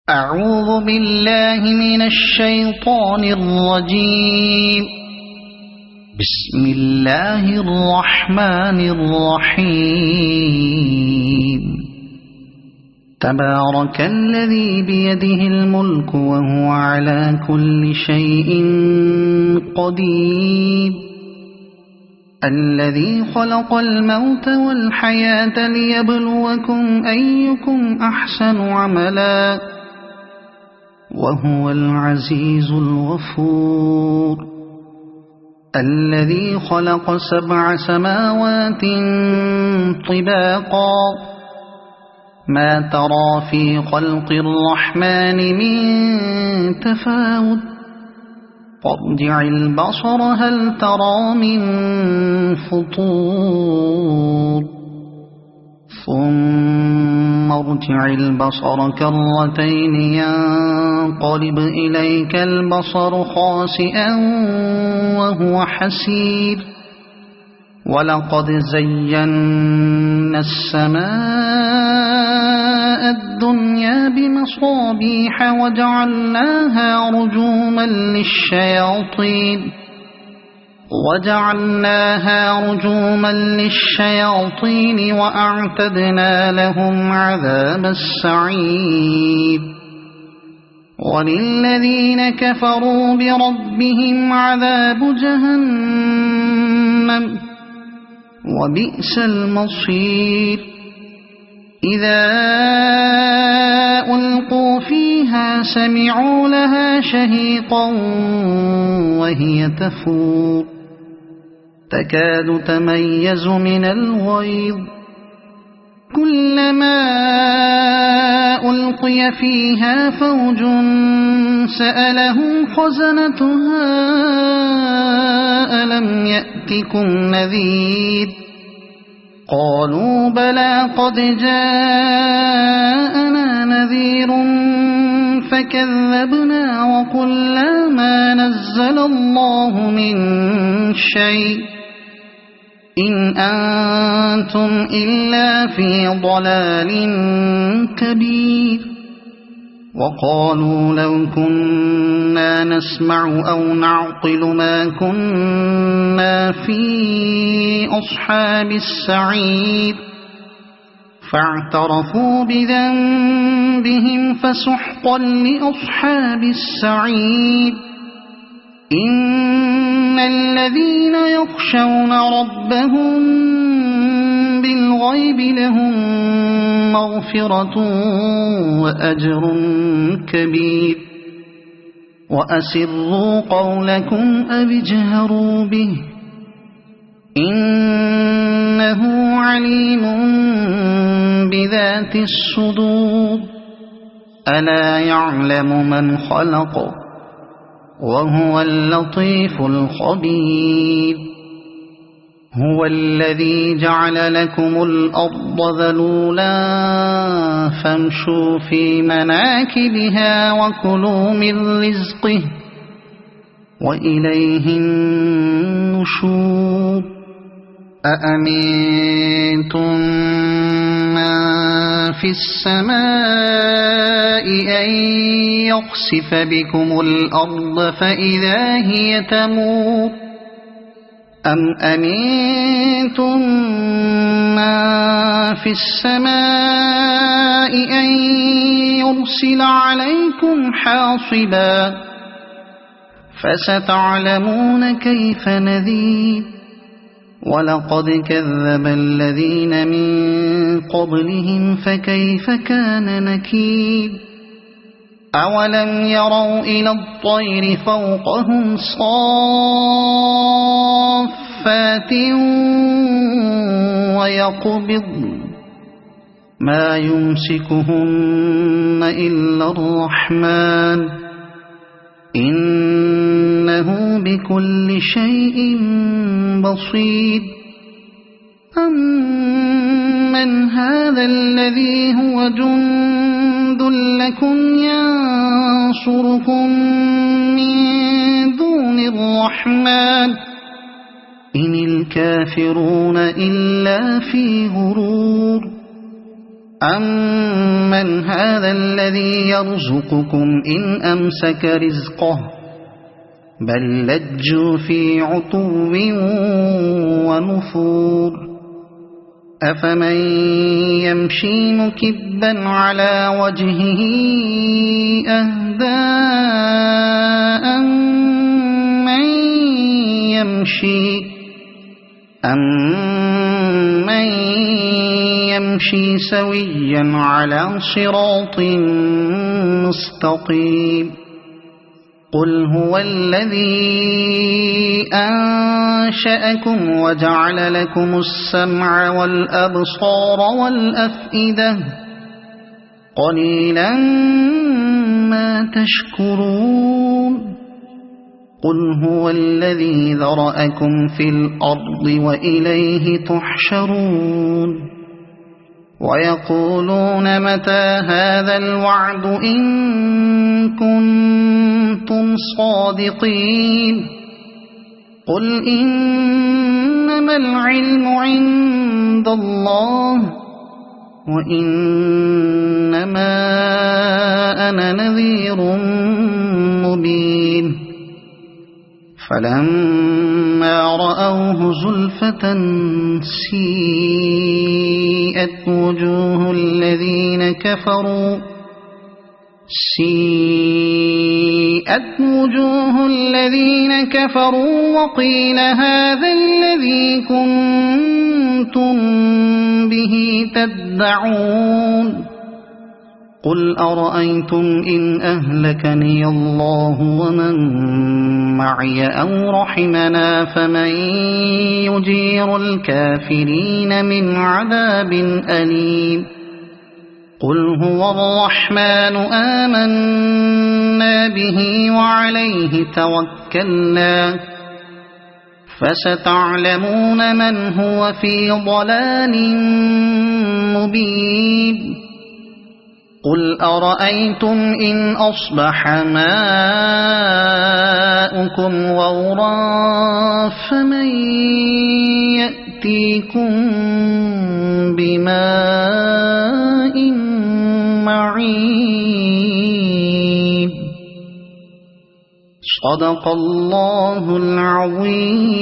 أعوذ بالله من الشيطان الرجيم. بسم الله الرحمن الرحيم. تبارك الذي بيده الملك وهو على كل شيء قدير. الذي خلق الموت والحياة ليبلوكم أيكم أحسن عملا وهو العزيز الغفور. الذي خلق 7 سماوات طباقا ما ترى في خلق الرحمن من تفاوت فارجع البصر هل ترى من فطور ثم ارجع البصر كرتين ينقلب إليك البصر خاسئا وهو حسير. ولقد زينا السماء الدنيا بمصابيح وجعلناها رجوما للشياطين وأعتدنا لهم عذاب السعير. وللذين كفروا بربهم عذاب جهنم وبئس المصير. إذا ألقوا فيها سمعوا لها شهيقا وهي تفور تكاد تميز من الغيظ. كلما ألقي فيها فوج سألهم خزنتها ألم يأتكم نذير قالوا بلى قد جاءنا نذير فكذبنا وقلنا ما نزل الله من شيء إن أنتم إلا في ضلال كبير. وقالوا لو كنا نسمع أو نعقل ما كنا في أصحاب السعير فاعترفوا بذنبهم فسحقا لأصحاب السعير. إن الذين يخشون ربهم بالغيب لهم مغفرة وأجر كبير. وأسروا قولكم أو اجهروا به إنه عليم بذات الصدور. ألا يعلم من خلق وهو اللطيف الخبير. هو الذي جعل لكم الأرض ذلولا فامشوا في مناكبها وكلوا من رزقه وإليه النشور. أأمنتم من في السماء أن يخسف بكم الأرض فإذا هي تمور أم أمنتم من في السماء أن يرسل عليكم حاصبا فستعلمون كيف نذير. ولقد كذب الذين من قبلهم فكيف كان نكير. أولم يروا إلى الطير فوقهم صافات ويقبضن ما يمسكهن إلا الرحمن إنه بكل شيء بصير. أمن هذا الذي هو جند لكم ينصركم من دون الرحمن إن الكافرون إلا في غرور. أَمَّنْ هَذَا الَّذِي يَرْزُقُكُمْ إِنْ أَمْسَكَ رِزْقَهُ بَل لَّجُّوا فِي عُتُوٍّ وَنُفُورٍ أَفَمَن يَمْشِي مُكِبًّا عَلَى وَجْهِهِ أَهْدَىٰ أَمَّن يَمْشِي سَوِيًّا عَلَى صِرَاطٍ مُّسْتَقِيمٍ قُلْ هُوَ الَّذِي أَنشَأَكُمْ وَجَعَلَ لَكُمُ السَّمْعَ وَالْأَبْصَارَ وَالْأَفْئِدَةَ قَلِيلًا مَّا تَشْكُرُونَ قُلْ هُوَ الَّذِي ذَرَأَكُمْ فِي الْأَرْضِ وَإِلَيْهِ تُحْشَرُونَ وَيَقُولُونَ مَتَىٰ هَٰذَا الْوَعْدُ إِن كُنتُمْ صَادِقِينَ قُلْ إِنَّمَا الْعِلْمُ عِندَ اللَّهِ وَإِنَّمَا أَنَا نَذِيرٌ مُّبِينٌ فَلَمَّا رَأَوْهُ زُلْفَةً سِيئَتْ وُجُوهُ الَّذِينَ كَفَرُوا وَقِيلَ هَٰذَا الَّذِي كُنتُم بِهِ تَدَّعُونَ قُلْ أَرَأَيْتُمْ إِنْ أَهْلَكَنِيَ اللَّهُ وَمَن مَّعِيَ أَوْ رَحِمَنَا فَمَن يُجِيرُ الْكَافِرِينَ مِنْ عَذَابٍ أَلِيمٍ قُلْ هُوَ الرَّحْمَٰنُ آمَنَّا بِهِ وَعَلَيْهِ تَوَكَّلْنَا فَسَتَعْلَمُونَ مَنْ هُوَ فِي ضَلَالٍ مُّبِينٍ قُلْ أَرَأَيْتُمْ إِنْ أَصْبَحَ مَاؤُكُمْ غَوْرًا فَمَن يَأْتِيكُم بِمَاءٍ مَّعِينٍ صَدَقَ اللَّهُ الْعَظِيمُ.